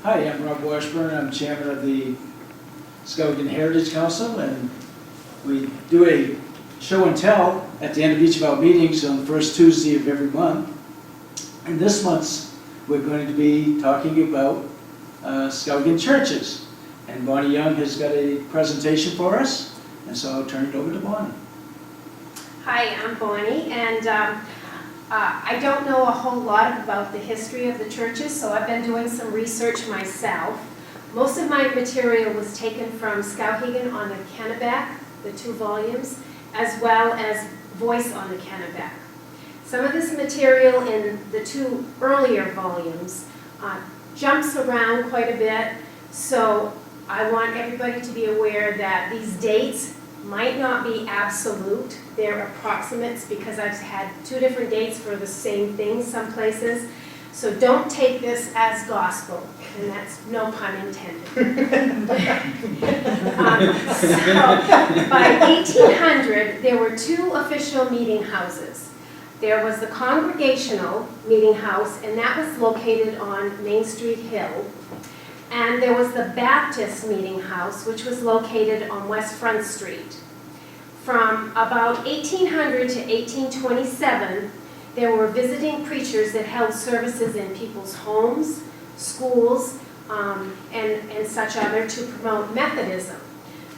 Hi, I'm Rob Washburn. I'm chairman of the Skowhegan Heritage Council, and we do a show and tell at the end of each of our meetings on the first Tuesday of every month. And this month's, we're going to be talking about Skowhegan churches. And Bonnie Young has got a presentation for us, and so I'll turn it over to Bonnie. Hi, I'm Bonnie, and I don't know a whole lot about the history of the churches, so I've been doing some research myself. Most of my material was taken from Skowhegan on the Kennebec, the 2 volumes, as well as Voice on the Kennebec. Some of this material in the 2 earlier volumes jumps around quite a bit, so I want everybody to be aware that these dates might not be absolute. They're approximates because I've had 2 different dates for the same thing some places. So don't take this as gospel, and that's no pun intended. So by 1800, there were 2 official meeting houses. There was the Congregational Meeting House, and that was located on Main Street Hill. And there was the Baptist Meeting House, which was located on West Front Street. From about 1800 to 1827, there were visiting preachers that held services in people's homes, schools, and such other to promote Methodism.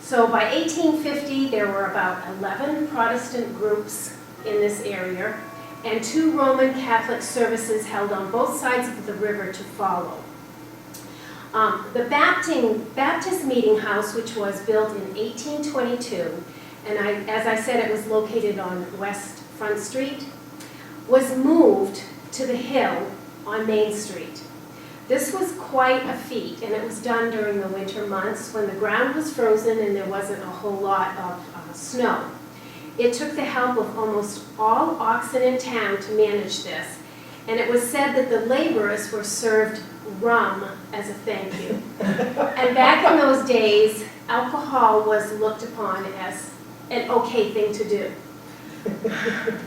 So by 1850, there were about 11 Protestant groups in this area, and 2 Roman Catholic services held on both sides of the river to follow. The Baptist Meeting House, which was built in 1822, and as I said, it was located on West Front Street, was moved to the hill on Main Street. This was quite a feat, and it was done during the winter months when the ground was frozen and there wasn't a whole lot of snow. It took the help of almost all oxen in town to manage this, and it was said that the laborers were served rum as a thank you. And back in those days, alcohol was looked upon as an okay thing to do.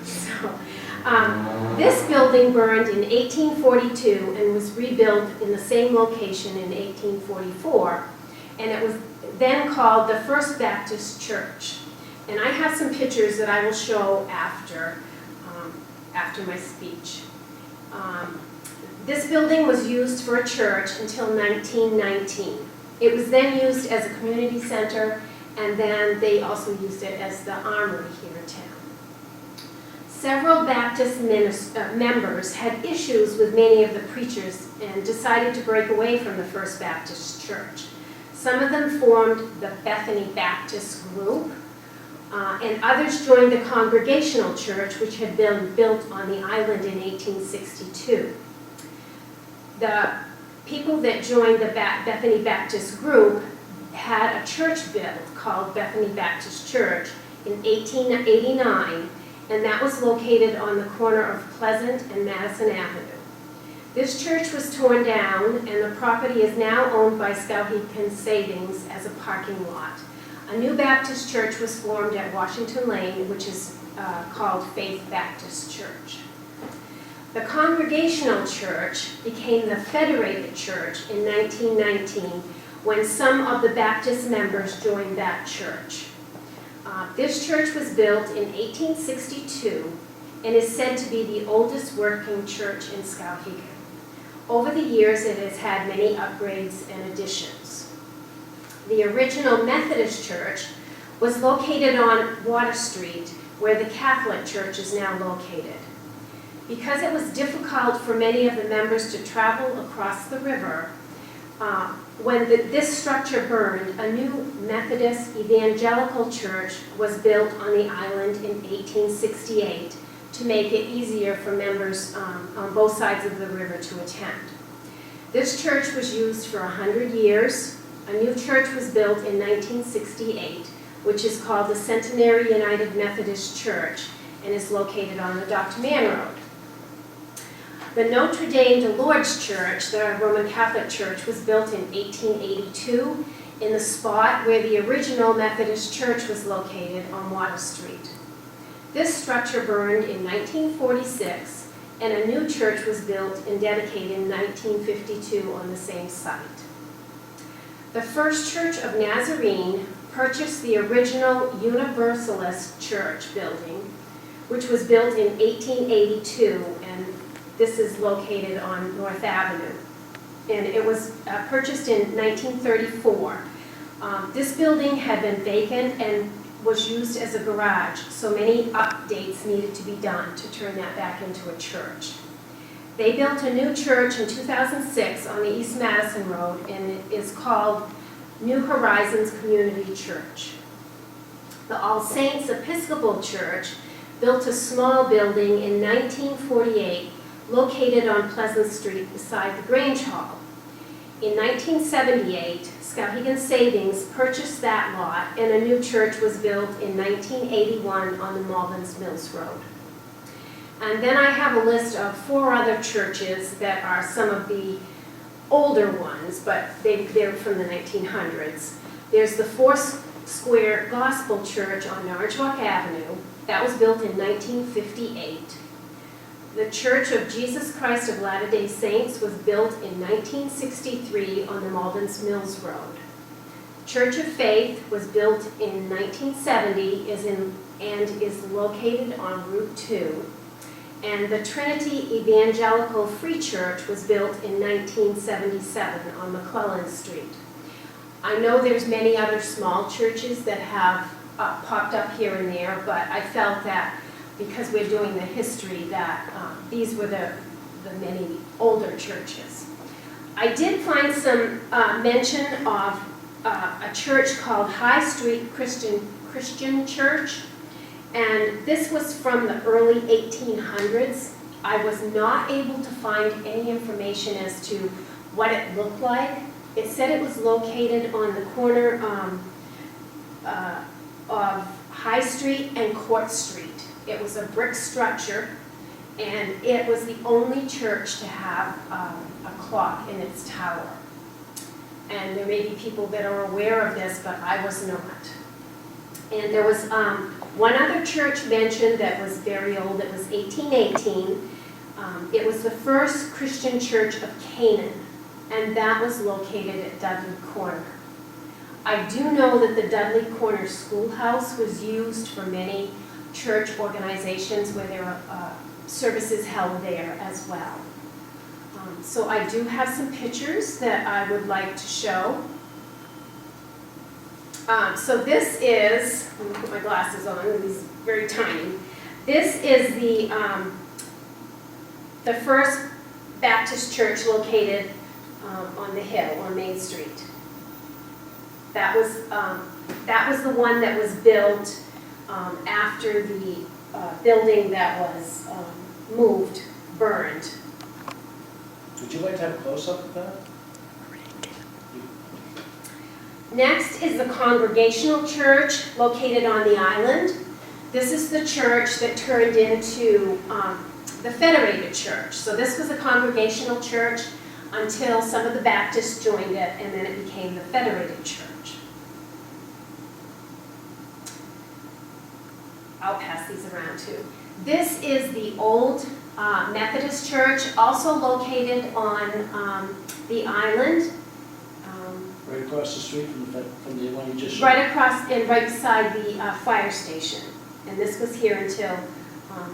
So, this building burned in 1842 and was rebuilt in the same location in 1844, and it was then called the First Baptist Church. And I have some pictures that I will show after my speech. This building was used for a church until 1919. It was then used as a community center, and then they also used it as the armory here in town. Several Baptist members had issues with many of the preachers and decided to break away from the First Baptist Church. Some of them formed the Bethany Baptist group, and others joined the Congregational Church, which had been built on the island in 1862. The people that joined the Bethany Baptist group had a church built called Bethany Baptist Church in 1889, and that was located on the corner of Pleasant and Madison Avenue. This church was torn down, and the property is now owned by Skowhegan Savings as a parking lot. A new Baptist church was formed at Washington Lane, which is called Faith Baptist Church. The Congregational Church became the Federated Church in 1919 when some of the Baptist members joined that church. This church was built in 1862 and is said to be the oldest working church in Skowhegan. Over the years, it has had many upgrades and additions. The original Methodist Church was located on Water Street, where the Catholic Church is now located. Because it was difficult for many of the members to travel across the river, when this structure burned, a new Methodist Evangelical Church was built on the island in 1868 to make it easier for members on both sides of the river to attend. This church was used for 100 years. A new church was built in 1968, which is called the Centenary United Methodist Church and is located on the Dr. Mann Road. The Notre Dame de Lourdes Church, the Roman Catholic Church, was built in 1882 in the spot where the original Methodist Church was located on Water Street. This structure burned in 1946, and a new church was built and dedicated in 1952 on the same site. The First Church of Nazarene purchased the original Universalist Church building, which was built in 1882, and this is located on North Avenue. And it was purchased in 1934. This building had been vacant and was used as a garage, so many updates needed to be done to turn that back into a church. They built a new church in 2006 on the East Madison Road, and it is called New Horizons Community Church. The All Saints Episcopal Church built a small building in 1948 located on Pleasant Street beside the Grange Hall. In 1978, Skowhegan Savings purchased that lot, and a new church was built in 1981 on the Malvins Mills Road. And then I have a list of 4 other churches that are some of the older ones, but they're from the 1900s. There's the Four Square Gospel Church on Norridgewock Avenue. That was built in 1958. The Church of Jesus Christ of Latter-day Saints was built in 1963 on the Malvins Mills Road. Church of Faith was built in 1970 and is located on Route 2. And the Trinity Evangelical Free Church was built in 1977 on McClellan Street. I know there's many other small churches that have popped up here and there, but I felt that because we're doing the history that these were the many older churches. I did find some mention of a church called High Street Christian Church, and this was from the early 1800s. I was not able to find any information as to what it looked like. It said it was located on the corner of High Street and Court Street. It was a brick structure, and it was the only church to have a clock in its tower. And there may be people that are aware of this, but I was not. And there was one other church mentioned that was very old. It was 1818. It was the first Christian church of Canaan, and that was located at Dudley Corner. I do know that the Dudley Corner Schoolhouse was used for many church organizations where there were services held there as well. So I do have some pictures that I would like to show. So this is, let me put my glasses on, these are very tiny. This is the First Baptist Church located on the hill on Main Street. That was the one that was built after the building that was moved, burned. Would you like to have a close-up of that? Next is the Congregational Church located on the island. This is the church that turned into the Federated Church. So this was a Congregational Church until some of the Baptists joined it, and then it became the Federated Church. I'll pass these around too. This is the old Methodist Church, also located on the island. Right across the street from the one you just showed? Right across and right beside the fire station. And this was here until,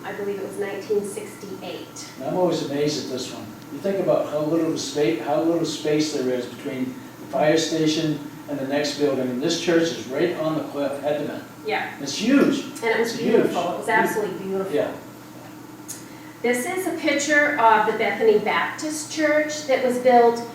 I believe it was 1968. And I'm always amazed at this one. You think about how little space there is between the fire station and the next building. And this church is right on the cliff, head to head. Yeah. It's huge. And it was beautiful. It was absolutely beautiful. Yeah. This is a picture of the Bethany Baptist Church that was built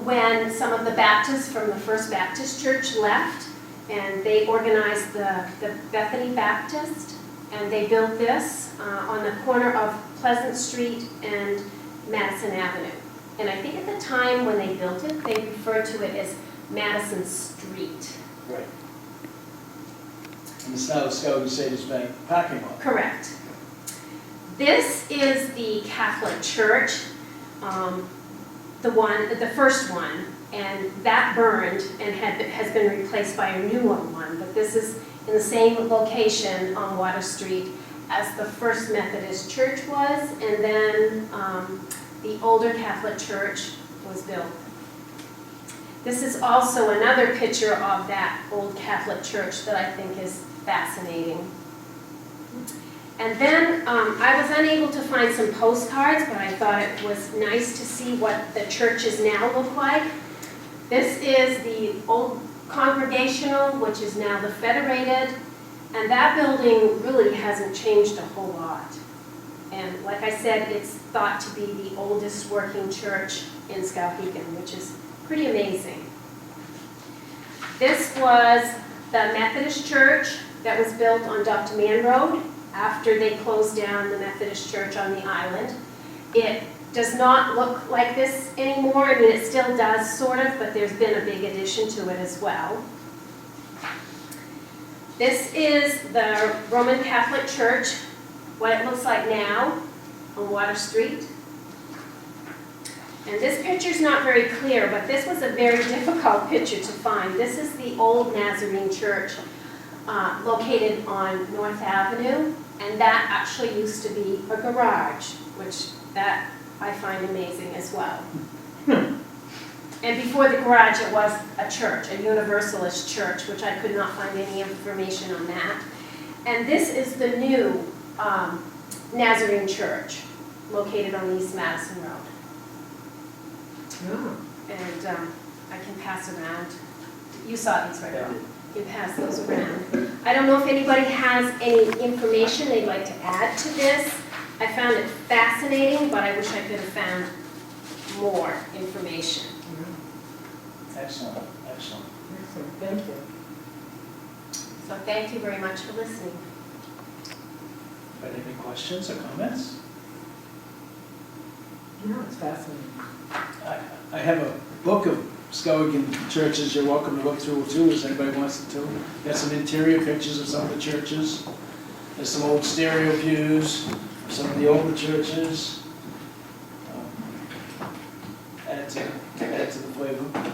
when some of the Baptists from the First Baptist Church left, and they organized the Bethany Baptist, and they built this on the corner of Pleasant Street and Madison Avenue. And I think at the time when they built it, they referred to it as Madison Street. Right. And it's now the Skowhegan Savings Bank parking lot. Correct. This is the Catholic Church, the first one, and that burned and has been replaced by a newer one. But this is in the same location on Water Street as the First Methodist Church was, and then the older Catholic Church was built. This is also another picture of that old Catholic church that I think is fascinating. And then I was unable to find some postcards, but I thought it was nice to see what the churches now look like. This is the old Congregational, which is now the Federated, and that building really hasn't changed a whole lot. And like I said, it's thought to be the oldest working church in Skowhegan, which is pretty amazing. This was the Methodist church that was built on Dr. Mann Road after they closed down the Methodist church on the island. It does not look like this anymore. I mean, it still does sort of, but there's been a big addition to it as well. This is the Roman Catholic Church, what it looks like now on Water Street. And this picture's not very clear, but this was a very difficult picture to find. This is the old Nazarene Church located on North Avenue, and that actually used to be a garage, which that I find amazing as well. And before the garage, it was a church, a Universalist church, which I could not find any information on that. And this is the new Nazarene Church, located on East Madison Road. Oh. And I can pass around. You saw these, right? Yeah. You pass those around. I don't know if anybody has any information they'd like to add to this. I found it fascinating, but I wish I could have found more information. Excellent, excellent. Excellent, thank you. So thank you very much for listening. Any questions or comments? No, it's fascinating. I have a book of Skowhegan churches you're welcome to look through too, if anybody wants to. Got some interior pictures of some of the churches. There's some old stereo views of some of the older churches. Add to the flavor.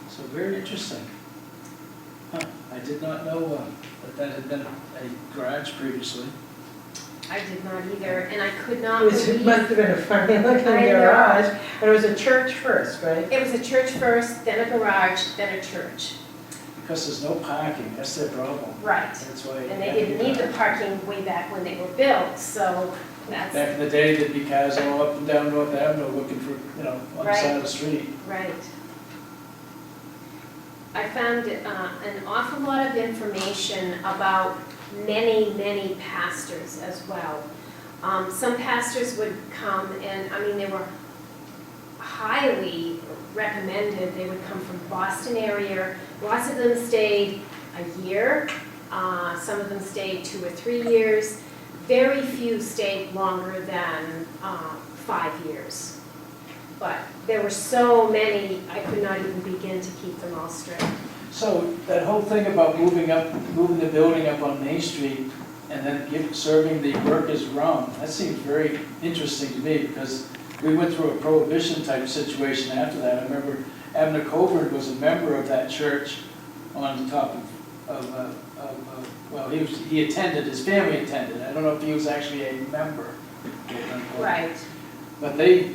So very interesting. Huh. I did not know that had been a garage previously. I did not either, and I could not It believe. must have been a funny looking I know. garage. And it was a church first, right? It was a church first, then a garage, then a church. Because there's no parking, that's their problem. Right. That's why. And they didn't need the parking way back when they were built, so that's. Back in the day, there'd be cars all up and down North Avenue looking for, on the Right. side of the street. Right. I found an awful lot of information about many, many pastors as well. Some pastors would come and, I mean, they were highly recommended. They would come from Boston area. Lots of them stayed a year. Some of them stayed 2 or 3 years. Very few stayed longer than 5 years. But there were so many, I could not even begin to keep them all straight. So that whole thing about moving the building up on Main Street and then serving the workers rum, that seems very interesting to me because we went through a prohibition type situation after that. I remember Abner Coburn was a member of that church on top well, he attended, his family attended. I don't know if he was actually a member. Right. But they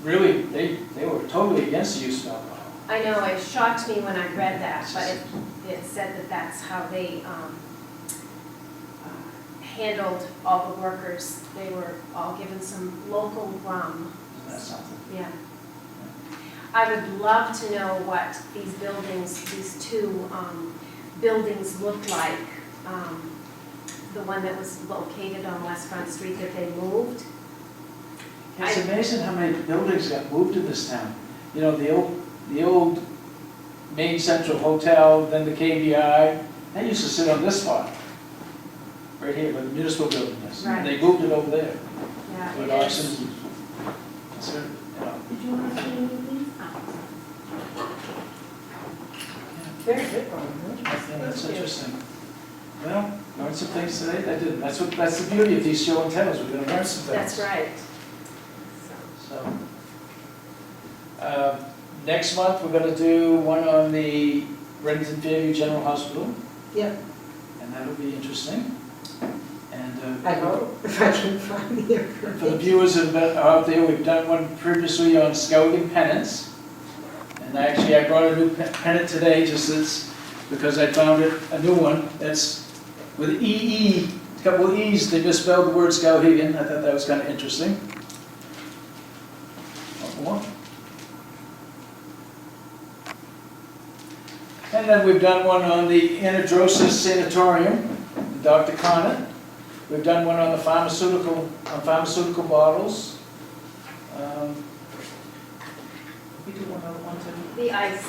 were totally against the use of alcohol. I know, it shocked me when I read that, but it said that that's how they handled all the workers. They were all given some local rum. Isn't that something? Yeah. I would love to know what these buildings, these two buildings look like. The one that was located on West Front Street that they moved. It's amazing how many buildings got moved in this town. You know, the old Main Central Hotel, then the KBI, they used to sit on this spot, right here, where the municipal building is. Right. They moved it over there. Yeah, With it is. auctions. So, Did you want to see any of these? Very good one. That's interesting. Well, learned some things today. That's the beauty of these show and tells. We're going to learn some things. That's right. So, Next month, we're gonna do one on the Renton Fairview General Hospital, Yep, and that'll be interesting. And I hope, if I can find the for the information. viewers that have been out there, we've done one previously on Skowhegan pennants. And actually, I brought a new pennant today, just as, because I found it, a new one, that's with EE, a couple of E's, they misspelled the word Skowhegan. I thought that was kind of interesting. One more. And then we've done one on the anhidrosis sanatorium, Dr. Connor. We've done one on the pharmaceutical bottles. We do one other one too. The ice.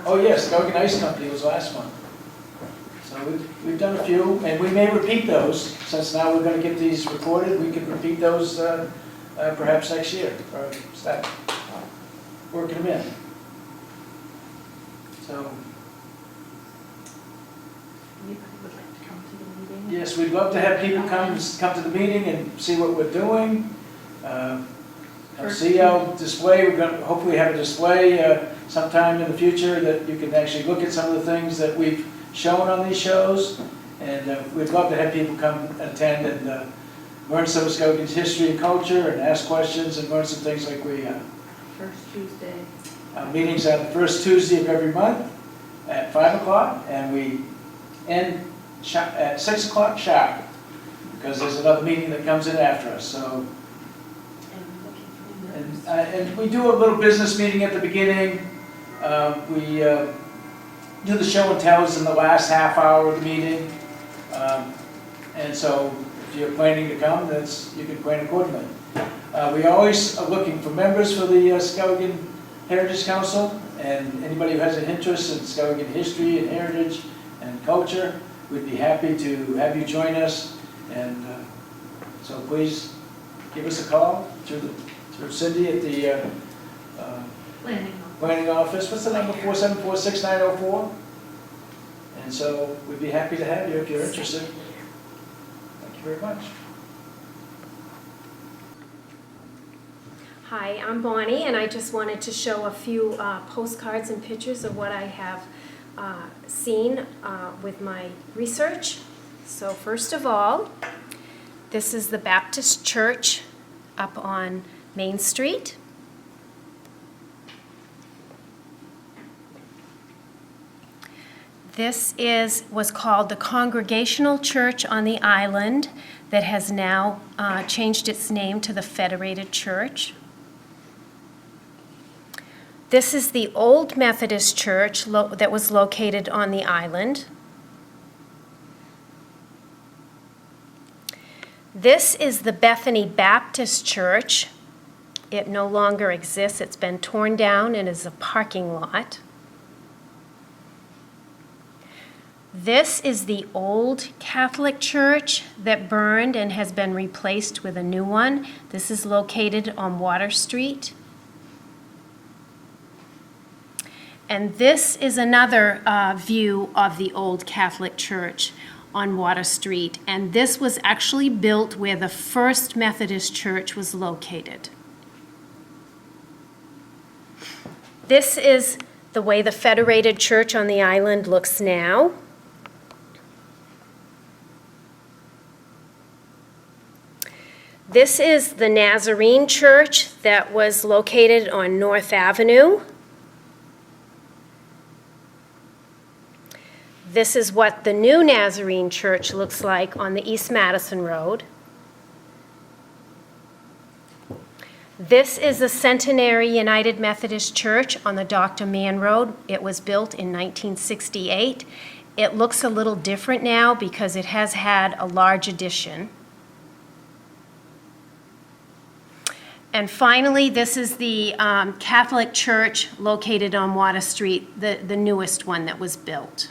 Oh yes, Skowhegan Ice Company was the last one. So we've done a few, and we may repeat those, since now we're gonna get these recorded, we can repeat those perhaps next year, or start working them in. So, Anybody would like to come to the meeting? yes, we'd love to have people come to the meeting and see what we're doing. See our display, we're gonna hopefully have a display sometime in the future that you can actually look at some of the things that we've shown on these shows. And we'd love to have people come attend and learn some of Skowhegan's history and culture and ask questions and learn some things like we have. First Tuesday. Meetings are the first Tuesday of every month at 5 o'clock, and we end at 6 o'clock sharp, because there's another meeting that comes in after us. So, And looking for new members. and we do a little business meeting at the beginning. We do the show and tells in the last half hour of the meeting. And so if you're planning to come, you can plan accordingly. We always are looking for members for the Skowhegan Heritage Council, and anybody who has an interest in Skowhegan history and heritage and culture, we'd be happy to have you join us. And so please give us a call through Cindy at the planning office. What's the number? 474-6904. And so we'd be happy to have you if you're interested. Thank you very much. Hi, I'm Bonnie, and I just wanted to show a few postcards and pictures of what I have seen with my research. So first of all, this is the Baptist Church up on Main Street. This was called the Congregational Church on the island that has now changed its name to the Federated Church. This is the old Methodist church that was located on the island. This is the Bethany Baptist Church. It no longer exists. It's been torn down and is a parking lot. This is the old Catholic church that burned and has been replaced with a new one. This is located on Water Street. And this is another view of the old Catholic church on Water Street. And this was actually built where the first Methodist church was located. This is the way the Federated Church on the island looks now. This is the Nazarene Church that was located on North Avenue. This is what the new Nazarene Church looks like on the East Madison Road. This is the Centenary United Methodist Church on the Dr. Mann Road. It was built in 1968. It looks a little different now because it has had a large addition. And finally, this is the Catholic Church located on Water Street, the newest one that was built.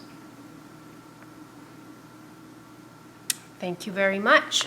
Thank you very much.